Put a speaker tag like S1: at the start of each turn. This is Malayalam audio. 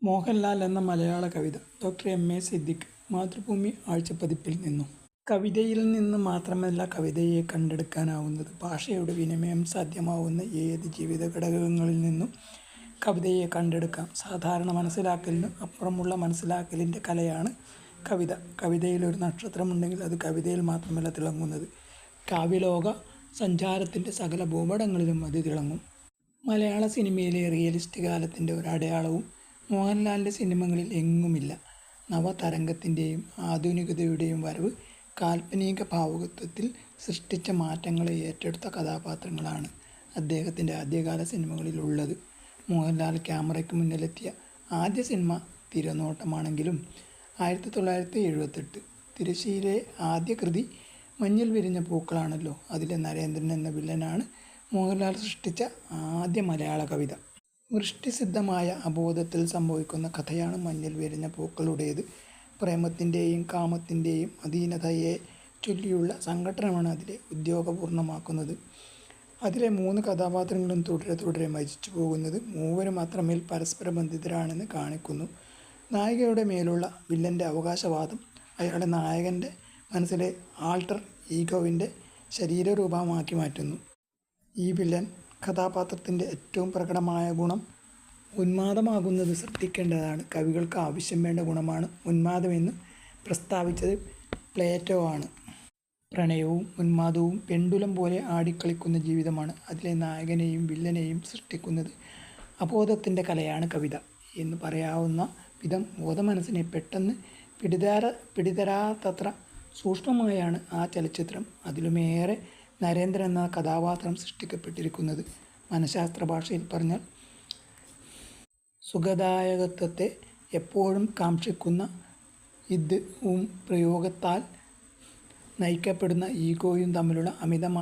S1: മോഹൻലാൽ എന്ന മലയാള കവിത ഡോക്ടർ എം.എ. സിദ്ദിഖ് മാതൃഭൂമി ആഴ്ചപ്പതിപ്പിൽ നിന്നും. കവിതയിൽ നിന്ന് മാത്രമല്ല കവിതയെ കണ്ടെടുക്കാനാവുന്നത്. ഭാഷയുടെ വിനിമയം സാധ്യമാവുന്ന ഏത് ജീവിത ഘടകങ്ങളിൽ നിന്നും കവിതയെ കണ്ടെടുക്കാം. സാധാരണ മനസ്സിലാക്കലിന് അപ്പുറമുള്ള മനസ്സിലാക്കലിൻ്റെ കലയാണ് കവിത. കവിതയിലൊരു നക്ഷത്രമുണ്ടെങ്കിൽ അത് കവിതയിൽ മാത്രമല്ല തിളങ്ങുന്നത്. കാവ്യലോക സഞ്ചാരത്തിൻ്റെ സകല ഭൂപടങ്ങളിലും അത് തിളങ്ങും. മലയാള സിനിമയിലെ റിയലിസ്റ്റ് കാലത്തിൻ്റെ ഒരടയാളവും മോഹൻലാലിൻ്റെ സിനിമകളിൽ എങ്ങുമില്ല. നവതരംഗത്തിൻ്റെയും ആധുനികതയുടെയും വരവ് കാൽപ്പനിക ഭാവുകത്വത്തിൽ സൃഷ്ടിച്ച മാറ്റങ്ങളെ ഏറ്റെടുത്ത കഥാപാത്രങ്ങളാണ് അദ്ദേഹത്തിൻ്റെ ആദ്യകാല സിനിമകളിലുള്ളത്. മോഹൻലാൽ ക്യാമറയ്ക്ക് മുന്നിലെത്തിയ ആദ്യ സിനിമ തിരനോട്ടമാണെങ്കിലും 1978 തിരശ്ശീലയിലെ ആദ്യ കൃതി മഞ്ഞിൽ വിരിഞ്ഞ പൂക്കളാണല്ലോ. അതിലെ നരേന്ദ്രൻ എന്ന വില്ലനാണ് മോഹൻലാൽ സൃഷ്ടിച്ച ആദ്യ മലയാള കവിത. വൃഷ്ടിസിദ്ധമായ അബോധത്തിൽ സംഭവിക്കുന്ന കഥയാണ് മഞ്ഞിൽ വിരിഞ്ഞ പൂക്കളുടേത്. പ്രേമത്തിൻ്റെയും കാമത്തിൻ്റെയും അധീനതയെ ചൊല്ലിയുള്ള സംഘട്ടനമാണ് അതിലെ ഉദ്യോഗപൂർണ്ണമാക്കുന്നത്. അതിലെ 3 കഥാപാത്രങ്ങളും തുടരെ മരിച്ചു പോകുന്നത് മൂവരും അത്രമേൽ പരസ്പര ബന്ധിതരാണെന്ന് കാണിക്കുന്നു. നായികയുടെ മേലുള്ള വില്ലൻ്റെ അവകാശവാദം അയാളെ നായകൻ്റെ മനസ്സിലെ ആൾട്ടർ ഈഗോവിൻ്റെ ശരീരരൂപമാക്കി മാറ്റുന്നു. ഈ വില്ലൻ കഥാപാത്രത്തിൻ്റെ ഏറ്റവും പ്രകടമായ ഗുണം ഉന്മാദമാകുന്നത് ശ്രദ്ധിക്കേണ്ടതാണ്. കവികൾക്ക് ആവശ്യം വേണ്ട ഗുണമാണ് ഉന്മാദമെന്ന് പ്രസ്താവിച്ചത് പ്ലേറ്റോ ആണ്. പ്രണയവും ഉന്മാദവും പെണ്ടുലം പോലെ ആടിക്കളിക്കുന്ന ജീവിതമാണ് അതിലെ നായകനെയും വില്ലനെയും സൃഷ്ടിക്കുന്നത്. അബോധത്തിൻ്റെ കലയാണ് കവിത എന്ന് പറയാവുന്ന വിധം ബോധമനസ്സിനെ പെട്ടെന്ന് പിടിതരാത്തത്ര സൂക്ഷ്മമായാണ് ആ ചലച്ചിത്രം, അതിലുമേറെ നരേന്ദ്രൻ എന്ന കഥാപാത്രം സൃഷ്ടിക്കപ്പെട്ടിരിക്കുന്നത്. മനഃശാസ്ത്ര ഭാഷയിൽ പറഞ്ഞാൽ സുഖദായകത്വത്തെ എപ്പോഴും കാക്ഷിക്കുന്ന പ്രയോഗത്താൽ നയിക്കപ്പെടുന്ന ഈഗോയും തമ്മിലുള്ള അമിതമായ